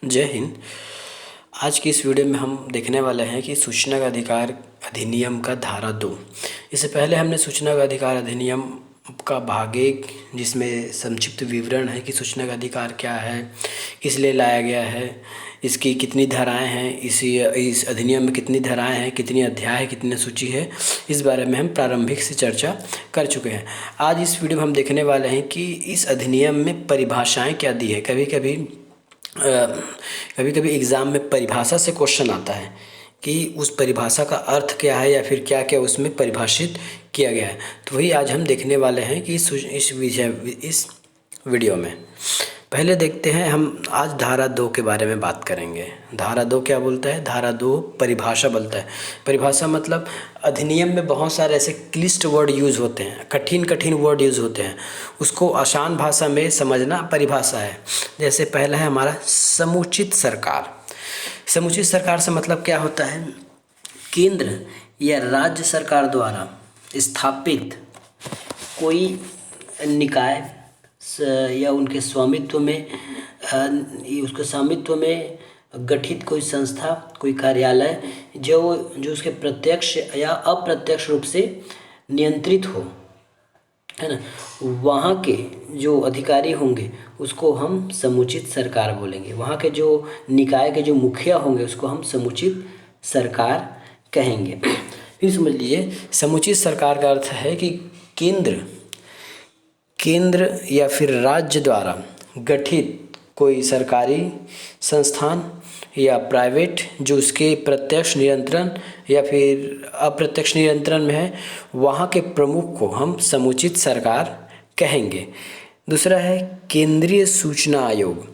जय हिंद। आज की इस वीडियो में हम देखने वाले हैं कि सूचना का अधिकार अधिनियम का धारा 2। इससे पहले हमने सूचना का अधिकार अधिनियम का भाग 1, जिसमें संक्षिप्त विवरण है कि सूचना का अधिकार क्या है, किस लिए लाया गया है, इसकी कितनी धाराएं हैं, इस अधिनियम में कितनी धाराएं हैं, कितनी अध्याय है, कितनी सूची है, इस बारे में हम प्रारंभिक से चर्चा कर चुके हैं। आज इस वीडियो में हम देखने वाले हैं कि इस अधिनियम में परिभाषाएँ क्या दी है। कभी कभी एग्ज़ाम में परिभाषा से क्वेश्चन आता है कि उस परिभाषा का अर्थ क्या है या फिर क्या क्या उसमें परिभाषित किया गया है। तो वही आज हम देखने वाले हैं कि इस वीडियो में। पहले देखते हैं, हम आज धारा 2 के बारे में बात करेंगे। धारा 2 क्या बोलता है? धारा 2 परिभाषा बोलता है। परिभाषा मतलब अधिनियम में बहुत सारे ऐसे क्लिष्ट वर्ड यूज़ होते हैं, कठिन वर्ड यूज़ होते हैं, उसको आसान भाषा में समझना परिभाषा है। जैसे पहला है हमारा समुचित सरकार। समुचित सरकार से मतलब क्या होता है? केंद्र या राज्य सरकार द्वारा स्थापित कोई निकाय या उनके स्वामित्व में उसके स्वामित्व में गठित कोई संस्था, कोई कार्यालय जो उसके प्रत्यक्ष या अप्रत्यक्ष रूप से नियंत्रित हो, है ना, वहाँ के जो अधिकारी होंगे उसको हम समुचित सरकार बोलेंगे। वहाँ के जो निकाय के जो मुखिया होंगे उसको हम समुचित सरकार कहेंगे। फिर समझ लीजिए, समुचित सरकार का अर्थ है कि केंद्र या फिर राज्य द्वारा गठित कोई सरकारी संस्थान या प्राइवेट जो उसके प्रत्यक्ष नियंत्रण या फिर अप्रत्यक्ष नियंत्रण में है, वहाँ के प्रमुख को हम समुचित सरकार कहेंगे। दूसरा है केंद्रीय सूचना आयोग।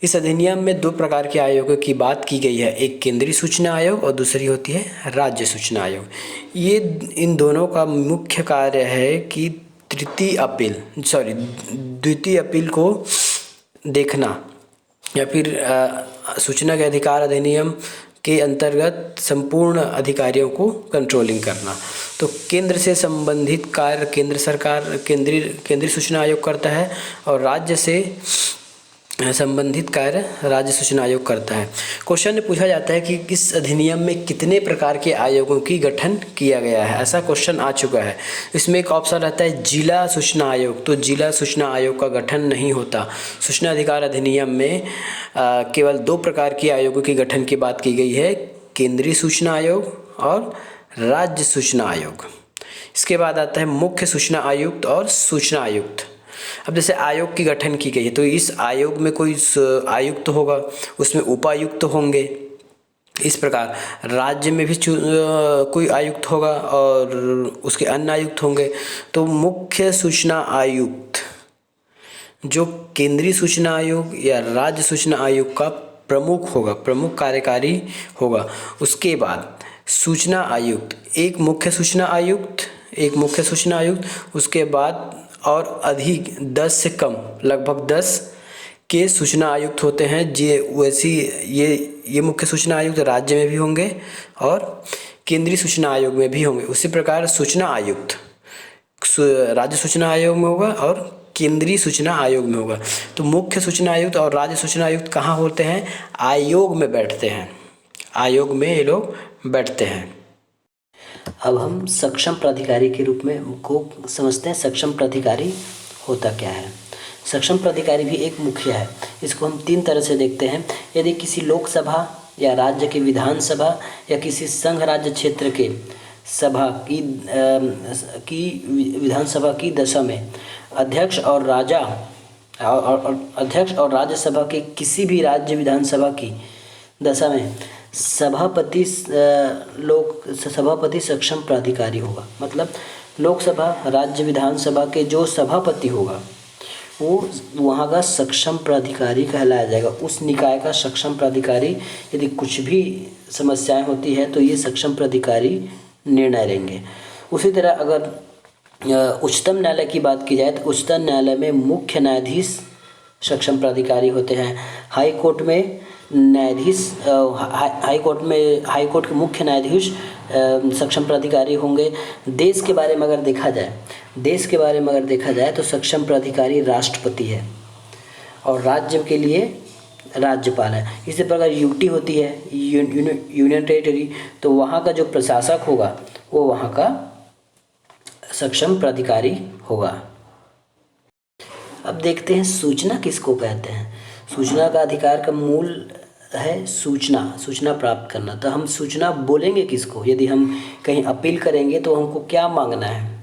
इस अधिनियम में 2 प्रकार के आयोगों की बात की गई है, एक केंद्रीय सूचना आयोग और दूसरी होती है राज्य सूचना आयोग। ये इन दोनों का मुख्य कार्य है कि द्वितीय अपील को देखना या फिर सूचना के अधिकार अधिनियम के अंतर्गत संपूर्ण अधिकारियों को कंट्रोलिंग करना। तो केंद्र से संबंधित कार्य केंद्र सरकार केंद्रीय सूचना आयोग करता है और राज्य से संबंधित कार्य राज्य सूचना आयोग करता है। क्वेश्चन में पूछा जाता है कि इस अधिनियम में कितने प्रकार के आयोगों की गठन किया गया है, ऐसा क्वेश्चन आ चुका है। इसमें एक ऑप्शन रहता है जिला सूचना आयोग। तो जिला सूचना आयोग का गठन नहीं होता। सूचना अधिकार अधिनियम में केवल 2 प्रकार के आयोगों की गठन की बात की गई है, केंद्रीय सूचना आयोग और राज्य सूचना आयोग। इसके बाद आता है मुख्य सूचना आयुक्त और सूचना आयुक्त। अब जैसे आयोग की गठन की गई है तो इस आयोग में कोई आयुक्त होगा, उसमें उपायुक्त होंगे। इस प्रकार राज्य में भी कोई आयुक्त होगा और उसके अन्य आयुक्त होंगे। तो मुख्य सूचना आयुक्त जो केंद्रीय सूचना आयोग या राज्य सूचना आयोग का प्रमुख होगा, प्रमुख कार्यकारी होगा। उसके बाद सूचना आयुक्त, एक मुख्य सूचना आयुक्त, उसके बाद और अधिक 10 से कम लगभग 10 के सूचना आयुक्त होते हैं। ये मुख्य सूचना आयुक्त राज्य में भी होंगे और केंद्रीय सूचना आयोग में भी होंगे। उसी प्रकार सूचना आयुक्त राज्य सूचना आयोग में होगा और केंद्रीय सूचना आयोग में होगा। तो मुख्य सूचना आयुक्त और राज्य सूचना आयुक्त कहाँ होते हैं? आयोग में बैठते हैं, आयोग में ये लोग बैठते हैं। अब हम सक्षम प्राधिकारी के रूप में को समझते हैं। सक्षम प्राधिकारी होता क्या है? सक्षम प्राधिकारी भी एक मुखिया है। इसको हम 3 तरह से देखते हैं। यदि किसी लोकसभा या राज्य की विधानसभा या किसी संघ राज्य क्षेत्र के सभा की विधानसभा की दशा में अध्यक्ष और राज्यसभा के किसी भी राज्य विधानसभा की दशा में सभापति सक्षम प्राधिकारी होगा। मतलब लोकसभा राज्य विधानसभा के जो सभापति होगा वो वहाँ का सक्षम प्राधिकारी कहलाया जाएगा। उस निकाय का सक्षम प्राधिकारी। यदि कुछ भी समस्याएं होती है तो ये सक्षम प्राधिकारी निर्णय लेंगे। उसी तरह अगर उच्चतम न्यायालय की बात की जाए तो उच्चतम न्यायालय में मुख्य न्यायाधीश सक्षम प्राधिकारी होते हैं। हाई कोर्ट में न्यायाधीश हाई कोर्ट के मुख्य न्यायाधीश सक्षम प्राधिकारी होंगे। देश के बारे में अगर देखा जाए तो सक्षम प्राधिकारी राष्ट्रपति है और राज्य के लिए राज्यपाल है। इसी प्रकार यूटी होती है, यूनियन टेरिटरी, तो वहाँ का जो प्रशासक होगा वो वहाँ का सक्षम प्राधिकारी होगा। अब देखते हैं सूचना किसको कहते हैं। सूचना का अधिकार का मूल है सूचना प्राप्त करना। तो हम सूचना बोलेंगे किसको? यदि हम कहीं अपील करेंगे तो हमको क्या मांगना है,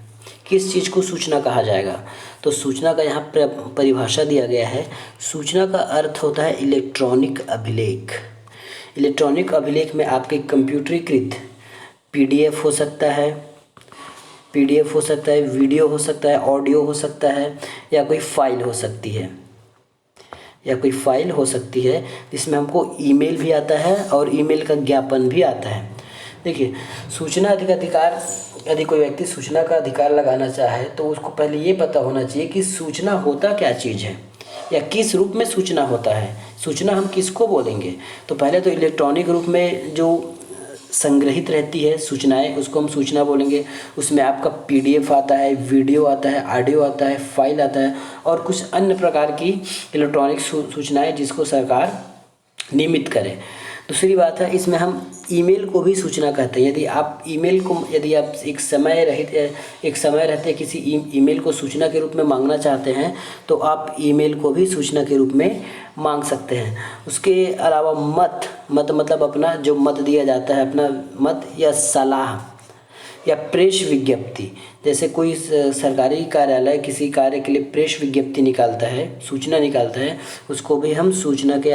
किस चीज़ को सूचना कहा जाएगा? तो सूचना का यहाँ परिभाषा दिया गया है। सूचना का अर्थ होता है इलेक्ट्रॉनिक अभिलेख। इलेक्ट्रॉनिक अभिलेख में आपके कंप्यूटरीकृत पीडीएफ हो सकता है, वीडियो हो सकता है, ऑडियो हो सकता है, या कोई फाइल हो सकती है, जिसमें हमको ईमेल भी आता है और ईमेल का ज्ञापन भी आता है। देखिए, सूचना अधिकार, यदि कोई व्यक्ति सूचना का अधिकार लगाना चाहे तो उसको पहले ये पता होना चाहिए कि सूचना होता क्या चीज़ है या किस रूप में सूचना होता है। सूचना हम किसको बोलेंगे? तो पहले तो इलेक्ट्रॉनिक रूप में जो संग्रहित रहती है सूचनाएं, उसको हम सूचना बोलेंगे। उसमें आपका पीडीएफ आता है, वीडियो आता है, ऑडियो आता है, फाइल आता है और कुछ अन्य प्रकार की इलेक्ट्रॉनिक सूचनाएं जिसको सरकार नियमित करे। दूसरी बात है, इसमें हम ईमेल को भी सूचना कहते हैं। यदि आप एक समय रहते किसी ईमेल को सूचना के रूप में मांगना चाहते हैं तो आप ईमेल को भी सूचना के रूप में मांग सकते हैं। उसके अलावा मत मतलब अपना जो मत दिया जाता है, अपना मत या सलाह या प्रेस विज्ञप्ति, जैसे कोई सरकारी कार्यालय किसी कार्य के लिए प्रेस विज्ञप्ति निकालता है, सूचना निकालता है, उसको भी हम सूचना के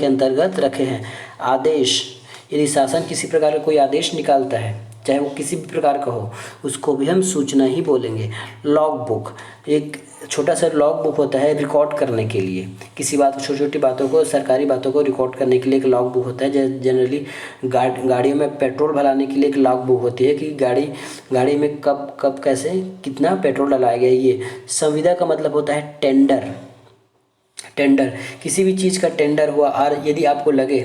अंतर्गत रखे हैं। आदेश, यदि शासन किसी प्रकार का कोई आदेश निकालता है, चाहे वो किसी भी प्रकार का हो, उसको भी हम सूचना ही बोलेंगे। लॉग बुक, एक छोटा सा लॉग बुक होता है रिकॉर्ड करने के लिए, किसी बात छोटी छोटी बातों को, सरकारी बातों को रिकॉर्ड करने के लिए एक लॉग बुक होता है। जनरली गाड़ियों में पेट्रोल भराने के लिए एक लॉग बुक होती है कि गाड़ी में कब कैसे कितना पेट्रोल डलाया गया। ये संविदा का मतलब होता है टेंडर, किसी भी चीज़ का टेंडर हुआ और यदि आपको लगे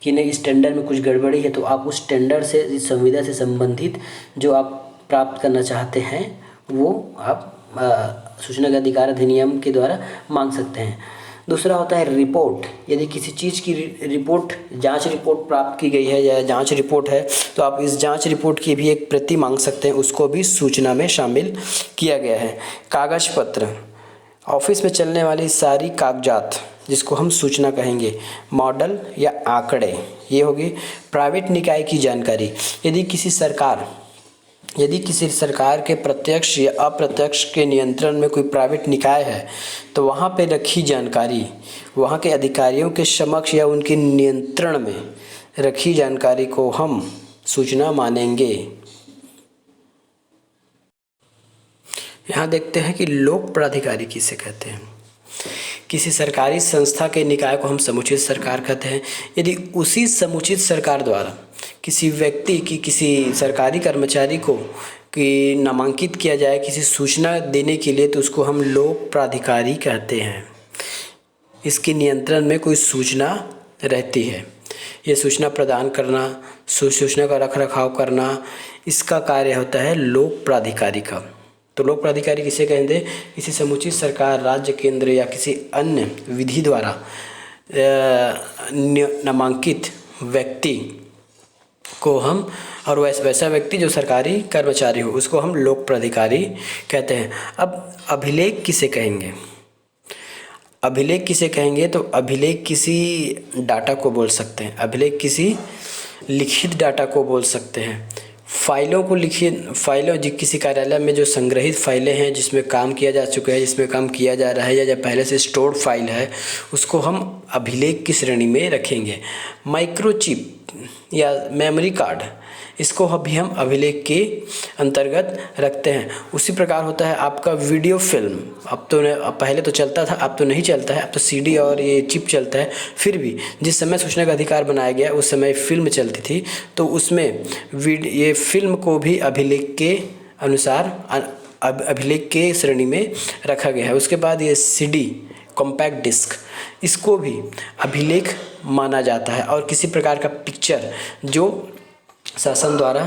कि नहीं इस टेंडर में कुछ गड़बड़ी है, तो आप उस टेंडर से, इस संविदा से संबंधित जो आप प्राप्त करना चाहते हैं वो आप सूचना के अधिकार अधिनियम के द्वारा मांग सकते हैं। दूसरा होता है रिपोर्ट। यदि किसी चीज़ की रिपोर्ट, जांच रिपोर्ट प्राप्त की गई है या जांच रिपोर्ट है, तो आप इस जांच रिपोर्ट की भी एक प्रति मांग सकते हैं, उसको भी सूचना में शामिल किया गया है। कागज पत्र, ऑफिस में चलने वाली सारी कागजात जिसको हम सूचना कहेंगे। मॉडल या आंकड़े, ये होगी। प्राइवेट निकाय की जानकारी, यदि किसी सरकार के प्रत्यक्ष या अप्रत्यक्ष के नियंत्रण में कोई प्राइवेट निकाय है तो वहाँ पे रखी जानकारी, वहाँ के अधिकारियों के समक्ष या उनके नियंत्रण में रखी जानकारी को हम सूचना मानेंगे। यहाँ देखते हैं कि लोक प्राधिकारी किसे कहते हैं। किसी सरकारी संस्था के निकाय को हम समुचित सरकार कहते हैं। यदि उसी समुचित सरकार द्वारा किसी व्यक्ति की, किसी सरकारी कर्मचारी को कि नामांकित किया जाए किसी सूचना देने के लिए, तो उसको हम लोक प्राधिकारी कहते हैं। इसके नियंत्रण में कोई सूचना रहती है, ये सूचना प्रदान करना, सूचना का रखरखाव करना, इसका कार्य होता है लोक प्राधिकारी का। तो लोक प्राधिकारी किसे कहते हैं? किसी समुचित सरकार, राज्य, केंद्र या किसी अन्य विधि द्वारा नामांकित व्यक्ति को हम, और वैसा व्यक्ति जो सरकारी कर्मचारी हो, उसको हम लोक प्राधिकारी कहते हैं। अब अभिलेख किसे कहेंगे? तो अभिलेख किसी डाटा को बोल सकते हैं, अभिलेख किसी लिखित डाटा को बोल सकते हैं। फाइलों जो किसी कार्यालय में जो संग्रहित फाइलें हैं, जिसमें काम किया जा चुका है, जिसमें काम किया जा रहा है, या पहले से स्टोर्ड फाइल है, उसको हम अभिलेख की श्रेणी में रखेंगे। माइक्रोचिप या मेमोरी कार्ड, इसको भी हम अभिलेख के अंतर्गत रखते हैं। उसी प्रकार होता है आपका वीडियो फिल्म। अब पहले तो चलता था, अब तो नहीं चलता है, अब तो सीडी और ये चिप चलता है। फिर भी जिस समय सूचना का अधिकार बनाया गया उस समय फिल्म चलती थी, तो उसमें ये फिल्म को भी अभिलेख के अनुसार अभिलेख के श्रेणी में रखा गया है। उसके बाद ये सीडी, कॉम्पैक्ट डिस्क, इसको भी अभिलेख माना जाता है। और किसी प्रकार का पिक्चर जो शासन द्वारा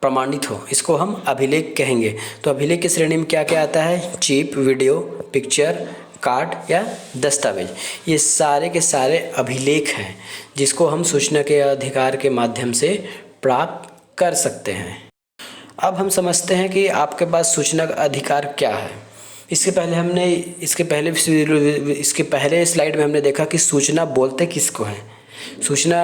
प्रमाणित हो, इसको हम अभिलेख कहेंगे। तो अभिलेख की श्रेणी में क्या क्या आता है? चिप, वीडियो, पिक्चर, कार्ड या दस्तावेज, ये सारे के सारे अभिलेख हैं जिसको हम सूचना के अधिकार के माध्यम से प्राप्त कर सकते हैं। अब हम समझते हैं कि आपके पास सूचना का अधिकार क्या है। इसके पहले स्लाइड में हमने देखा कि सूचना बोलते किसको हैं, सूचना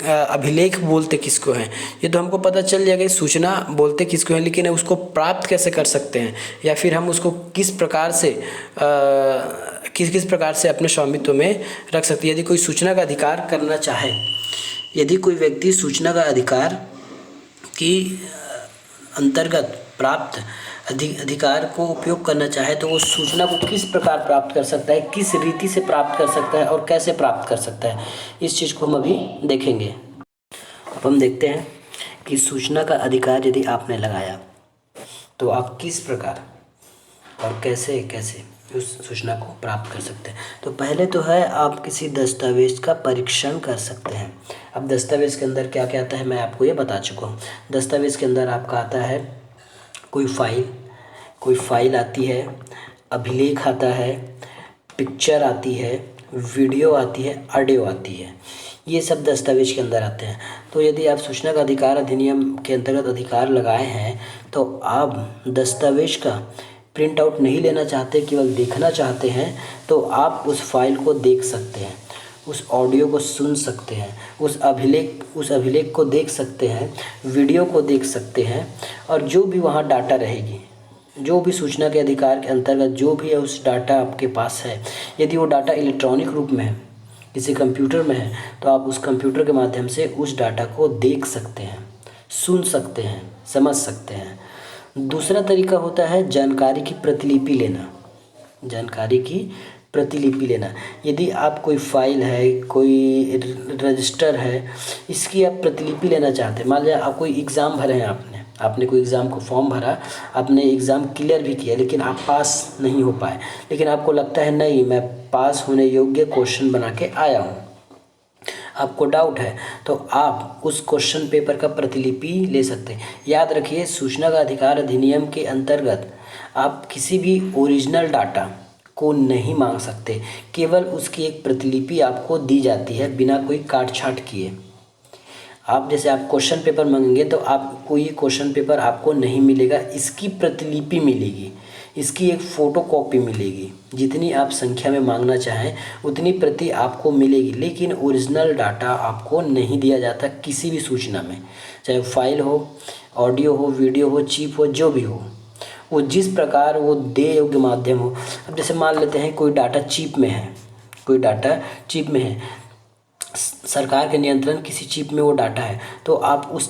अभिलेख बोलते किसको हैं। ये तो हमको पता चल जाएगा सूचना बोलते किसको हैं, लेकिन उसको प्राप्त कैसे कर सकते हैं या फिर हम उसको किस प्रकार से अपने स्वामित्व में रख सकते हैं। यदि कोई सूचना का अधिकार करना चाहे, यदि कोई व्यक्ति सूचना का अधिकार की अंतर्गत प्राप्त अधिकार को उपयोग करना चाहे तो वो सूचना को किस प्रकार प्राप्त कर सकता है, किस रीति से प्राप्त कर सकता है और कैसे प्राप्त कर सकता है, इस चीज़ को हम अभी देखेंगे। अब हम देखते हैं कि सूचना का अधिकार यदि आपने लगाया तो आप किस प्रकार और कैसे उस सूचना को प्राप्त कर सकते हैं। तो पहले तो है आप किसी दस्तावेज का परीक्षण कर सकते हैं। अब दस्तावेज के अंदर क्या क्या आता है मैं आपको ये बता चुका हूँ। दस्तावेज के अंदर आपका आता है कोई फाइल आती है, अभिलेख आता है, पिक्चर आती है, वीडियो आती है, ऑडियो आती है, ये सब दस्तावेज के अंदर आते हैं। तो यदि आप सूचना का अधिकार अधिनियम के अंतर्गत अधिकार लगाए हैं तो आप दस्तावेज का प्रिंट आउट नहीं लेना चाहते, केवल देखना चाहते हैं, तो आप उस फाइल को देख सकते हैं, उस ऑडियो को सुन सकते हैं, उस अभिलेख को देख सकते हैं, वीडियो को देख सकते हैं, और जो भी वहाँ डाटा रहेगी, जो भी सूचना के अधिकार के अंतर्गत जो भी है उस डाटा आपके पास है, यदि वो डाटा इलेक्ट्रॉनिक रूप में है, किसी कंप्यूटर में है, तो आप उस कंप्यूटर के माध्यम से उस डाटा को देख सकते हैं, सुन सकते हैं, समझ सकते हैं। दूसरा तरीका होता है जानकारी की प्रतिलिपि लेना। यदि आप कोई फाइल है, कोई रजिस्टर है, इसकी आप प्रतिलिपि लेना चाहते हैं। मान लिया आप कोई एग्ज़ाम भरे हैं, आपने कोई एग्ज़ाम को फॉर्म भरा, आपने एग्ज़ाम क्लियर भी किया, लेकिन आप पास नहीं हो पाए, लेकिन आपको लगता है नहीं मैं पास होने योग्य क्वेश्चन बना के आया हूँ, आपको डाउट है, तो आप उस क्वेश्चन पेपर का प्रतिलिपि ले सकते हैं। याद रखिए सूचना का अधिकार अधिनियम के अंतर्गत आप किसी भी ओरिजिनल डाटा को नहीं मांग सकते, केवल उसकी एक प्रतिलिपि आपको दी जाती है बिना कोई काट छाँट किए। आप क्वेश्चन पेपर मांगेंगे तो आपको ये क्वेश्चन पेपर आपको नहीं मिलेगा, इसकी प्रतिलिपि मिलेगी, इसकी एक फ़ोटो कॉपी मिलेगी। जितनी आप संख्या में मांगना चाहें उतनी प्रति आपको मिलेगी, लेकिन ओरिजिनल डाटा आपको नहीं दिया जाता किसी भी सूचना में, चाहे फाइल हो, ऑडियो हो, वीडियो हो, चिप हो, जो भी हो, वो जिस प्रकार वो देय योग्य माध्यम हो। अब जैसे मान लेते हैं कोई डाटा चिप में है, सरकार के नियंत्रण किसी चिप में वो डाटा है, तो आप उस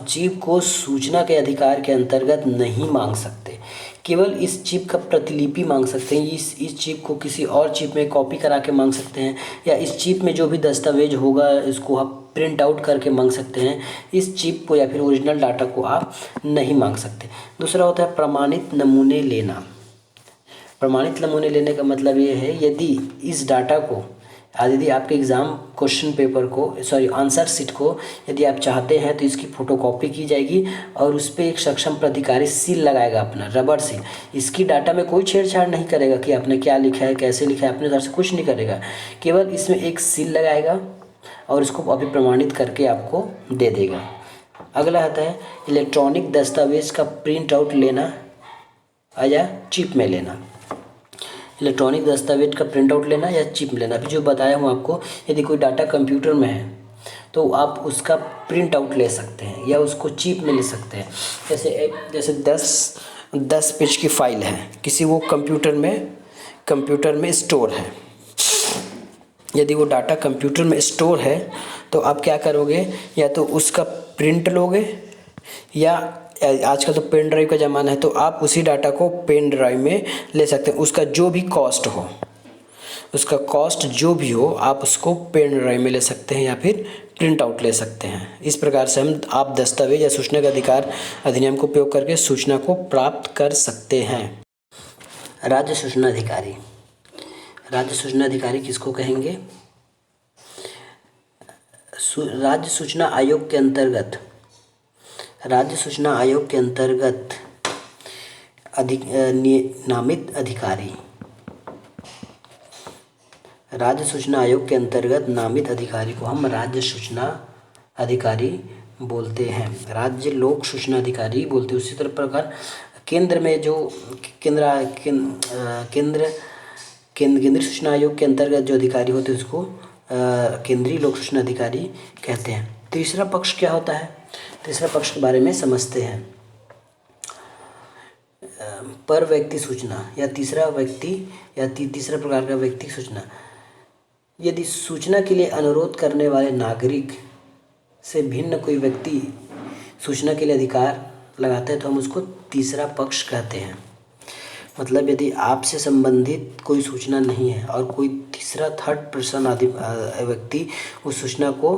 चिप को सूचना के अधिकार के अंतर्गत नहीं मांग सकते, केवल इस चिप का प्रतिलिपि मांग सकते हैं। इस चिप को किसी और चिप में कॉपी करा के मांग सकते हैं, या इस चिप में जो भी दस्तावेज होगा इसको आप प्रिंट आउट करके मांग सकते हैं। इस चिप को या फिर ओरिजिनल डाटा को आप नहीं मांग सकते। दूसरा होता है प्रमाणित नमूने लेना। प्रमाणित नमूने लेने का मतलब ये है यदि इस डाटा को, यदि आपके एग्ज़ाम क्वेश्चन पेपर को आंसर शीट को यदि आप चाहते हैं तो इसकी फ़ोटोकॉपी की जाएगी और उस पर एक सक्षम प्राधिकारी सील लगाएगा, अपना रबर सील। इसकी डाटा में कोई छेड़छाड़ नहीं करेगा कि आपने क्या लिखा है, कैसे लिखा है, अपने तरफ से कुछ नहीं करेगा, केवल इसमें एक सील लगाएगा और इसको अभी प्रमाणित करके आपको दे देगा। अगला आता है इलेक्ट्रॉनिक दस्तावेज का प्रिंट आउट लेना या चिप में लेना। इलेक्ट्रॉनिक दस्तावेज का प्रिंट आउट लेना या चिप में लेना, अभी जो बताया हूँ आपको, यदि कोई डाटा कंप्यूटर में है तो आप उसका प्रिंट आउट ले सकते हैं या उसको चिप में ले सकते हैं। जैसे 10 पेज की फाइल है, किसी वो कंप्यूटर में स्टोर है। यदि वो डाटा कंप्यूटर में स्टोर है तो आप क्या करोगे, या तो उसका प्रिंट लोगे, या आजकल तो पेन ड्राइव का ज़माना है तो आप उसी डाटा को पेन ड्राइव में ले सकते हैं। उसका जो भी कॉस्ट जो भी हो आप उसको पेन ड्राइव में ले सकते हैं या फिर प्रिंट आउट ले सकते हैं। इस प्रकार से आप दस्तावेज या सूचना का अधिकार अधिनियम को उपयोग करके सूचना को प्राप्त कर सकते हैं। राज्य सूचना अधिकारी किसको कहेंगे? राज्य सूचना आयोग के अंतर्गत नामित अधिकारी। राज्य सूचना आयोग के अंतर्गत नामित अधिकारी को हम राज्य सूचना अधिकारी बोलते हैं, राज्य लोक सूचना अधिकारी बोलते हैं। उसी तरह प्रकार केंद्र में जो केंद्रीय सूचना आयोग के अंतर्गत जो अधिकारी होते हैं उसको केंद्रीय लोक सूचना अधिकारी कहते हैं। तीसरा पक्ष क्या होता है? तीसरा पक्ष के बारे में समझते हैं। पर व्यक्ति सूचना या तीसरा व्यक्ति या तीसरा प्रकार का व्यक्ति सूचना। यदि सूचना के लिए अनुरोध करने वाले नागरिक से भिन्न कोई व्यक्ति सूचना के लिए अधिकार लगाता है तो हम उसको तीसरा पक्ष कहते हैं। मतलब यदि आपसे संबंधित कोई सूचना नहीं है और कोई तीसरा थर्ड पर्सन व्यक्ति उस सूचना को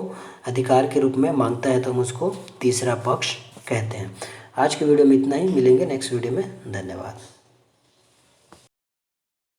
अधिकार के रूप में मांगता है तो हम उसको तीसरा पक्ष कहते हैं। आज के वीडियो में इतना ही, मिलेंगे नेक्स्ट वीडियो में। धन्यवाद।